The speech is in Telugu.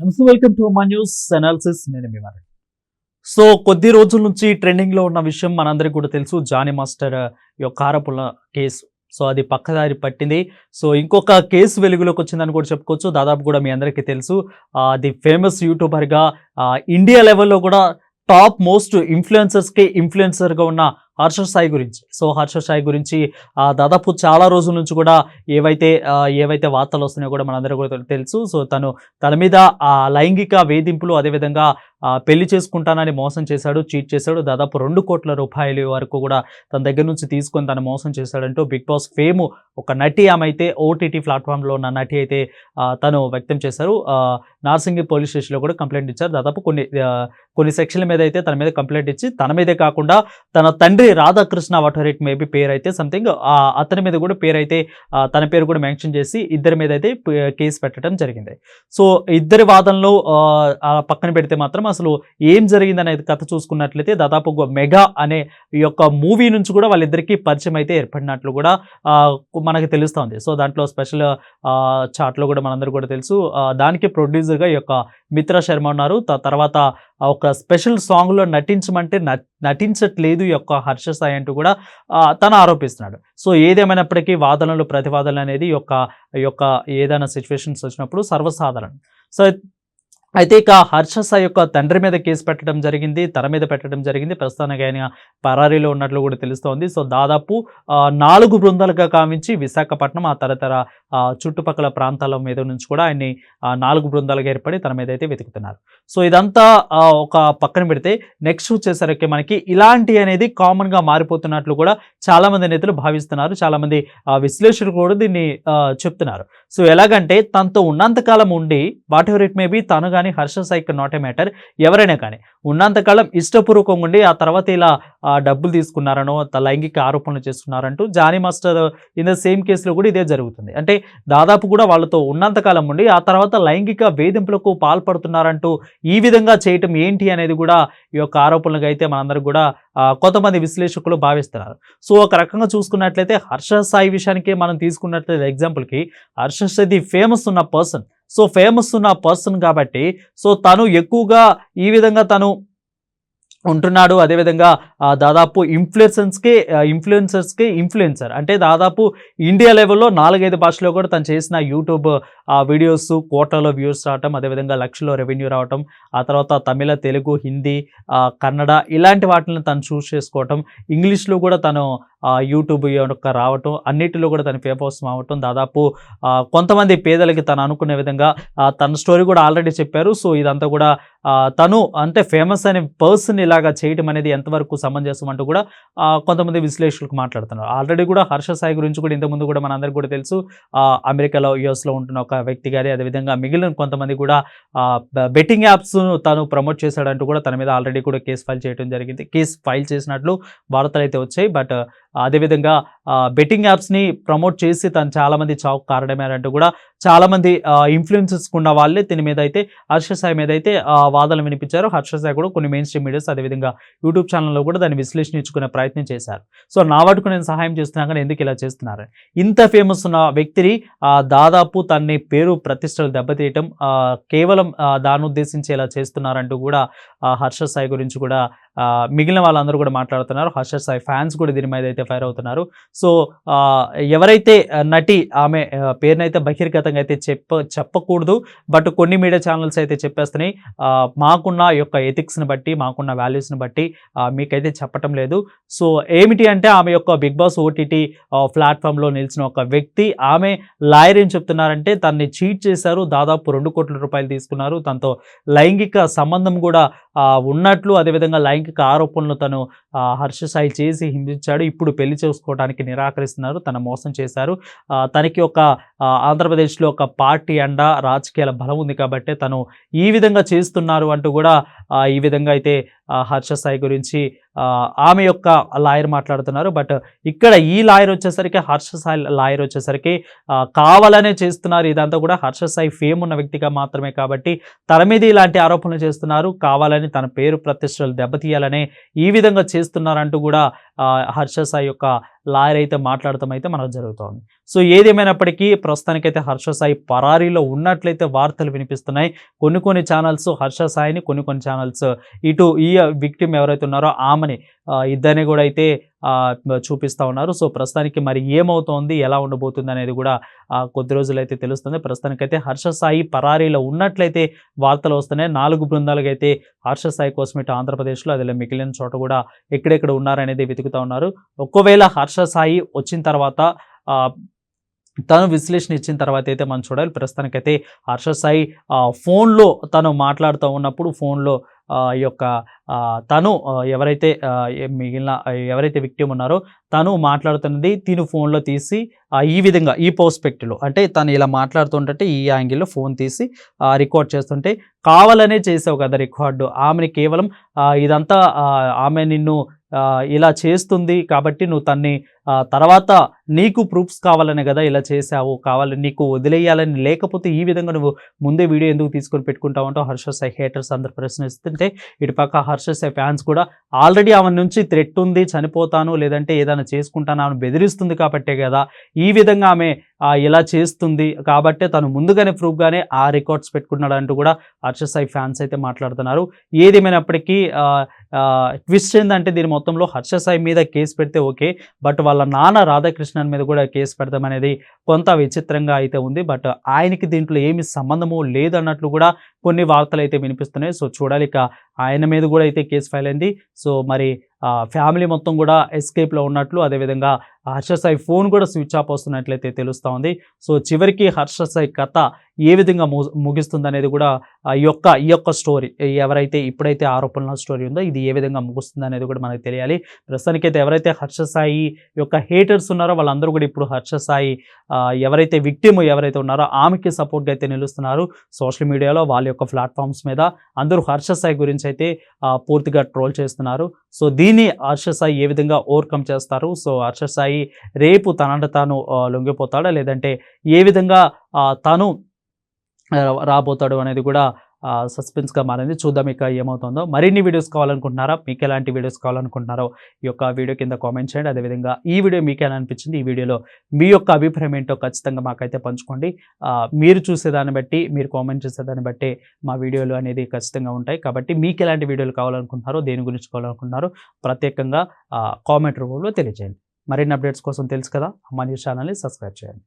నమస్తే, వెల్కమ్ టు మా న్యూస్ అనాలిసిస్. నేను మీ మాట్లాడు. సో కొద్ది రోజుల నుంచి ట్రెండింగ్ లో ఉన్న విషయం మనందరికీ కూడా తెలుసు, జానీ మాస్టర్ యొక్క ఆరోపణల కేసు. సో అది పక్కదారి పట్టింది. సో ఇంకొక కేసు వెలుగులోకి వచ్చిందని కూడా చెప్పుకోవచ్చు. దాదాపు కూడా మీ అందరికీ తెలుసు, ది ఫేమస్ యూట్యూబర్గా ఇండియా లెవెల్లో కూడా టాప్ మోస్ట్ ఇన్ఫ్లుయెన్సర్గా ఉన్న హర్ష సాయి గురించి. సో హర్ష సాయి గురించి దాదాపు చాలా రోజుల నుంచి కూడా ఏవైతే వార్తలు వస్తున్నాయో కూడా మనందరూ కూడా తెలుసు. సో తన మీద లైంగిక వేధింపులు, అదేవిధంగా పెళ్లి చేసుకుంటానని మోసం చేశాడు, చీట్ చేశాడు. దాదాపు 2 కోట్ల రూపాయల వరకు కూడా తన దగ్గర నుంచి తీసుకొని తను మోసం చేశాడంటూ బిగ్ బాస్ ఫేమ్ ఒక నటి, ఆమె అయితే ఓటీటీ ప్లాట్ఫామ్లో ఉన్న నటి అయితే తను వ్యక్తం చేశారు. నార్సింగి పోలీస్ స్టేషన్లో కూడా కంప్లైంట్ ఇచ్చారు. దాదాపు కొన్ని సెక్షన్ల మీద అయితే తన మీద కంప్లైంట్ ఇచ్చి, తన మీదే కాకుండా తన తండ్రి రాధాకృష్ణ వాట్ ఎవర్ మేబీ పేరు అయితే సంథింగ్, అతని మీద కూడా పేరు అయితే తన పేరు కూడా మెన్షన్ చేసి ఇద్దరి మీద అయితే కేసు పెట్టడం జరిగింది. సో ఇద్దరి వాదనలో పక్కన పెడితే మాత్రం అసలు ఏం జరిగింది అనేది కథ చూసుకున్నట్లయితే, దాదాపు మెగా అనే ఈ యొక్క మూవీ నుంచి కూడా వాళ్ళిద్దరికీ పరిచయం అయితే ఏర్పడినట్లు కూడా మనకు తెలుస్తుంది. సో దాంట్లో స్పెషల్ చాట్లో కూడా మనందరూ కూడా తెలుసు, దానికి ప్రొడ్యూసర్గా ఈ యొక్క మిత్రా శర్మ ఉన్నారు. తర్వాత ఒక స్పెషల్ సాంగ్లో నటించమంటే నటించట్లేదు ఈ యొక్క హర్ష సాయి అంటూ కూడా తను ఆరోపిస్తున్నాడు. సో ఏదేమైనప్పటికీ వాదనలు ప్రతివాదనలు అనేది ఈ యొక్క ఏదైనా సిచ్యువేషన్స్ వచ్చినప్పుడు సర్వసాధారణం. సో అయితే ఇక హర్ష సాయి యొక్క తండ్రి మీద కేసు పెట్టడం జరిగింది, తన మీద పెట్టడం జరిగింది. ప్రస్తుతానికి ఆయన పరారీలో ఉన్నట్లు కూడా తెలుస్తోంది. సో దాదాపు 4 బృందాలుగా కావించి విశాఖపట్నం, ఆ తదితర చుట్టుపక్కల ప్రాంతాల మీద నుంచి కూడా ఆయన్ని 4 బృందాలుగా ఏర్పడి తన మీద అయితే వెతుకుతున్నారు. సో ఇదంతా ఒక పక్కన పెడితే, నెక్స్ట్ వచ్చేసరికి మనకి ఇలాంటి అనేది కామన్గా మారిపోతున్నట్లు కూడా చాలామంది నేతలు భావిస్తున్నారు. చాలామంది విశ్లేషకులు కూడా దీన్ని చెప్తున్నారు. సో ఎలాగంటే, తనతో ఉన్నంతకాలం ఉండి whatever it may be, తను కానీ హర్ష సాయికి నాట్ ఏ మ్యాటర్, ఎవరైనా కానీ ఉన్నంతకాలం ఇష్టపూర్వకంగా ఉండి ఆ తర్వాత ఇలా డబ్బులు తీసుకున్నారనో, లైంగిక ఆరోపణలు చేస్తున్నారంటూ Jani master in the same కేసులో కూడా ఇదే జరుగుతుంది. అంటే దాదాపు కూడా వాళ్ళతో ఉన్నంతకాలం ఉండి ఆ తర్వాత లైంగిక వేధింపులకు పాల్పడుతున్నారంటూ ఈ విధంగా చేయటం ఏంటి అనేది కూడా ఈ యొక్క ఆరోపణలుగా అయితే మనందరూ కూడా కొంతమంది విశ్లేషకులు భావిస్తున్నారు. సో ఒక రకంగా చూసుకున్నట్లయితే హర్ష సాయి విషయానికి మనం తీసుకున్నట్లయితే ఎగ్జాంపుల్కి, హర్ష సాయి ఫేమస్ ఉన్న పర్సన్. సో ఫేమస్ ఉన్న పర్సన్ కాబట్టి, సో తను ఎక్కువగా ఈ విధంగా తను ఉంటున్నాడు. అదేవిధంగా దాదాపు ఇన్ఫ్లుయెన్సర్స్కి ఇన్ఫ్లుయెన్సర్ అంటే దాదాపు ఇండియా లెవెల్లో 4-5 భాషలో కూడా తను చేసిన యూట్యూబ్ వీడియోస్ కోట్లలో వ్యూస్ రావటం, అదేవిధంగా లక్షలో రెవెన్యూ రావటం, ఆ తర్వాత తమిళ, తెలుగు, హిందీ, కన్నడ ఇలాంటి వాటిని తను చూస్ చేసుకోవటం, ఇంగ్లీష్లో కూడా తను యూట్యూబ్ యొక్క రావటం, అన్నిటిలో కూడా తను ఫేమస్ అవ్వటం. దాదాపు కొంతమంది పేదలకి తను అనుకునే విధంగా తన స్టోరీ కూడా ఆల్రెడీ చెప్పారు. సో ఇదంతా కూడా తను అంటే ఫేమస్ అనే పర్సన్ ఇలాగా చేయటం అనేది ఎంతవరకు సమంజసం అంటూ కూడా కొంతమంది విశ్లేషకులకు మాట్లాడుతున్నారు. ఆల్రెడీ కూడా హర్ష సాయి గురించి కూడా ఇంతకుముందు కూడా మనందరికీ కూడా తెలుసు, అమెరికాలో యుఎస్లో ఉంటున్న ఒక వ్యక్తి గారి, అదేవిధంగా మిగిలిన కొంతమంది కూడా బెట్టింగ్ యాప్స్ తను ప్రమోట్ చేశాడంటూ కూడా తన మీద ఆల్రెడీ కూడా కేసు ఫైల్ చేయడం జరిగింది. కేసు ఫైల్ చేసినట్లు వార్తలు అయితే వచ్చాయి. బట్ అదేవిధంగా బెట్టింగ్ యాప్స్ని ప్రమోట్ చేసి తను చాలామంది చావుకు కారణమేనంటూ కూడా చాలామంది ఇన్ఫ్లుయెన్సెస్ ఉన్న వాళ్ళే దీని మీద అయితే హర్ష సాయి మీద అయితే వాదనలు వినిపించారు. హర్ష సాయి కూడా కొన్ని మెయిన్ స్ట్రీమ్ మీడియాస్, అదేవిధంగా యూట్యూబ్ ఛానల్లో కూడా దాన్ని విశ్లేషించుకునే ప్రయత్నం చేశారు. సో నా వాటికి నేను సహాయం చేస్తున్నా కానీ ఎందుకు ఇలా చేస్తున్నారు, ఇంత ఫేమస్ ఉన్న వ్యక్తిని దాదాపు తన్ని పేరు ప్రతిష్టలు దెబ్బతీయటం కేవలం దాన్ని ఉద్దేశించి ఇలా చేస్తున్నారంటూ కూడా హర్ష సాయి గురించి కూడా మిగిలిన వాళ్ళందరూ కూడా మాట్లాడుతున్నారు. హర్ష సాయి ఫ్యాన్స్ కూడా దీని మీద అయితే ఫైర్ అవుతున్నారు. సో ఎవరైతే నటి, ఆమె పేరునైతే బహిర్గతంగా అయితే చెప్పకూడదు, బట్ కొన్ని మీడియా ఛానల్స్ అయితే చెప్పేస్తున్నాయి. మాకున్న యొక్క ఎథిక్స్ని బట్టి, మాకున్న వాల్యూస్ని బట్టి మీకైతే చెప్పటం లేదు. సో ఏమిటి అంటే, ఆమె యొక్క బిగ్ బాస్ ఓటీటీ ప్లాట్ఫామ్లో నిలిచిన ఒక వ్యక్తి, ఆమె లాయర్ ఏం చెప్తున్నారంటే తనని చీట్ చేశారు, దాదాపు 2 కోట్ల రూపాయలు తీసుకున్నారు, తనతో లైంగిక సంబంధం కూడా ఉన్నట్లు, అదేవిధంగా లైంగిక ఆరోపణలు తను హర్ష సాయి చేసి హింసించాడు, ఇప్పుడు పెళ్లి చేసుకోవడానికి నిరాకరిస్తున్నారు, తన మోసం చేశారు, తనకి ఒక ఆంధ్రప్రదేశ్లో ఒక పార్టీ అండ రాజకీయాల బలం ఉంది కాబట్టి తను ఈ విధంగా చేస్తున్నారు అంటూ కూడా ఈ విధంగా అయితే హర్ష సాయి గురించి ఆమె యొక్క లాయర్ మాట్లాడుతున్నారు. బట్ ఇక్కడ ఈ లాయర్ వచ్చేసరికి, హర్ష సాయి లాయర్ వచ్చేసరికి కావాలనే చేస్తున్నారు, ఇదంతా కూడా హర్ష సాయి ఫేమ్ ఉన్న వ్యక్తిగా మాత్రమే కాబట్టి తన మీద ఇలాంటి ఆరోపణలు చేస్తున్నారు, కావాలని తన పేరు ప్రతిష్టలు దెబ్బతీయాలనే ఈ విధంగా చేస్తున్నారంటూ కూడా హర్ష సాయి యొక్క లాయర్ అయితే మాట్లాడటం అయితే మనకు జరుగుతోంది. సో ఏదేమైనప్పటికీ ప్రస్తుతానికైతే హర్ష సాయి పరారీలో ఉన్నట్లయితే వార్తలు వినిపిస్తున్నాయి. కొన్ని ఛానల్స్ హర్ష సాయిని, కొన్ని ఛానల్స్ ఇటు ఈ విక్టిమ్ ఎవరైతే ఉన్నారో ఆమెని ఇద్దరిని కూడా అయితే చూపిస్తా ఉన్నారు. సో ప్రస్తుతానికి మరి ఏమవుతోంది, ఎలా ఉండబోతుంది అనేది కూడా కొద్ది రోజులైతే తెలుస్తుంది. ప్రస్తుతానికైతే హర్ష సాయి పరారీలో ఉన్నట్లయితే వార్తలు వస్తున్నాయి. 4 బృందాలుగా అయితే హర్ష సాయి కోసం ఇటు ఆంధ్రప్రదేశ్లో అదే మిగిలిన చోట కూడా ఎక్కడెక్కడ ఉన్నారనేది వెతుకుతా ఉన్నారు. ఒకవేళ హర్ష సాయి వచ్చిన తర్వాత తను విశ్లేషణ ఇచ్చిన తర్వాత అయితే మనం చూడాలి. ప్రస్తుతానికైతే హర్ష సాయి ఫోన్లో తను మాట్లాడుతూ ఉన్నప్పుడు ఫోన్లో ఈ యొక్క తను ఎవరైతే మిగిలిన ఎవరైతే విక్టిమ్ ఉన్నారో తను మాట్లాడుతున్నది తిను ఫోన్లో తీసి ఈ విధంగా ఈ పర్స్పెక్టివ్లో అంటే తను ఇలా మాట్లాడుతుంటే ఈ యాంగిల్లో ఫోన్ తీసి రికార్డ్ చేస్తుంటే కావాలనే చేసావు కదా రికార్డు, ఆమెని కేవలం ఇదంతా ఆమె నిన్ను ఇలా చేస్తుంది కాబట్టి నువ్వు తన్ని తర్వాత నీకు ప్రూఫ్స్ కావాలనే కదా ఇలా చేసావు, కావాలని నీకు వదిలేయాలని లేకపోతే ఈ విధంగా నువ్వు ముందే వీడియో ఎందుకు తీసుకొని పెట్టుకుంటావు అంటూ హర్ష సాయి హేటర్స్ అందరు ప్రశ్నిస్తుంటే ఇటు పక్క హర్ష సాయి ఫ్యాన్స్ కూడా ఆల్రెడీ ఆమె నుంచి థ్రెట్ ఉంది, చనిపోతాను లేదంటే ఏదైనా చేసుకుంటాను ఆమె బెదిరిస్తుంది కాబట్టే కదా ఈ విధంగా ఆమె ఇలా చేస్తుంది కాబట్టే తను ముందుగానే ప్రూఫ్గానే ఆ రికార్డ్స్ పెట్టుకున్నాడు అంటూ కూడా హర్ష సాయి ఫ్యాన్స్ అయితే మాట్లాడుతున్నారు. ఏదేమైనప్పటికీ ట్విస్ట్ ఏంటంటే దీని మొత్తంలో హర్ష సాయి మీద కేసు పెడితే ఓకే, బట్ వాళ్ళ నాన్న రాధాకృష్ణన్ మీద కూడా కేసు పెడతాం అనేది కొంత విచిత్రంగా అయితే ఉంది. బట్ ఆయనకి దీంట్లో ఏమి సంబంధము లేదన్నట్లు కూడా కొన్ని వార్తలు అయితే వినిపిస్తున్నాయి. సో చూడాలి, ఇక ఆయన మీద కూడా అయితే కేసు ఫైల్ అయింది. సో మరి ఫ్యామిలీ మొత్తం కూడా ఎస్కేప్లో ఉన్నట్లు, అదేవిధంగా హర్ష సాయి ఫోన్ కూడా స్విచ్ ఆఫ్ వస్తున్నట్లయితే తెలుస్తూ ఉంది. సో చివరికి హర్ష సాయి కథ ఏ విధంగా ముగిస్తుంది అనేది కూడా ఈ యొక్క స్టోరీ ఎవరైతే ఇప్పుడైతే ఆరోపణల స్టోరీ ఉందో ఇది ఏ విధంగా ముగుస్తుంది అనేది కూడా మనకు తెలియాలి. ప్రస్తుతానికైతే ఎవరైతే హర్ష సాయి యొక్క హేటర్స్ ఉన్నారో వాళ్ళందరూ కూడా ఇప్పుడు హర్ష సాయి ఎవరైతే విక్టిమ్ ఎవరైతే ఉన్నారో ఆమెకి సపోర్ట్గా అయితే నిలుస్తున్నారు. సోషల్ మీడియాలో వాళ్ళ యొక్క ప్లాట్ఫామ్స్ మీద అందరూ హర్ష సాయి గురించి అయితే పూర్తిగా ట్రోల్ చేస్తున్నారు. సో దీన్ని హర్ష సాయి ఏ విధంగా ఓవర్కమ్ చేస్తారు, సో హర్ష సాయి రేపు తనంట తాను లొంగిపోతాడా లేదంటే ఏ విధంగా తను రాబోతాడు అనేది కూడా సస్పెన్స్గా మారింది. చూద్దాం ఇక ఏమవుతుందో. మరిన్ని వీడియోస్ కావాలనుకుంటున్నారా, మీకు ఎలాంటి వీడియోస్ కావాలనుకుంటున్నారో ఈ యొక్క వీడియో కింద కామెంట్ చేయండి. అదేవిధంగా ఈ వీడియో మీకు ఎలా అనిపించింది, ఈ వీడియోలో మీ యొక్క అభిప్రాయం ఏంటో ఖచ్చితంగా మాకైతే పంచుకోండి. మీరు చూసేదాన్ని బట్టి, మీరు కామెంట్ చేసేదాన్ని బట్టి మా వీడియోలు అనేది ఖచ్చితంగా ఉంటాయి. కాబట్టి మీకు ఎలాంటి వీడియోలు కావాలనుకుంటున్నారో, దేని గురించి కావాలనుకుంటున్నారో ప్రత్యేకంగా కామెంట్ రూపంలో తెలియజేయండి. మరిన్ని అప్డేట్స్ కోసం తెలుసు కదా, మా న్యూస్ ఛానల్ని సబ్స్క్రైబ్ చేయండి.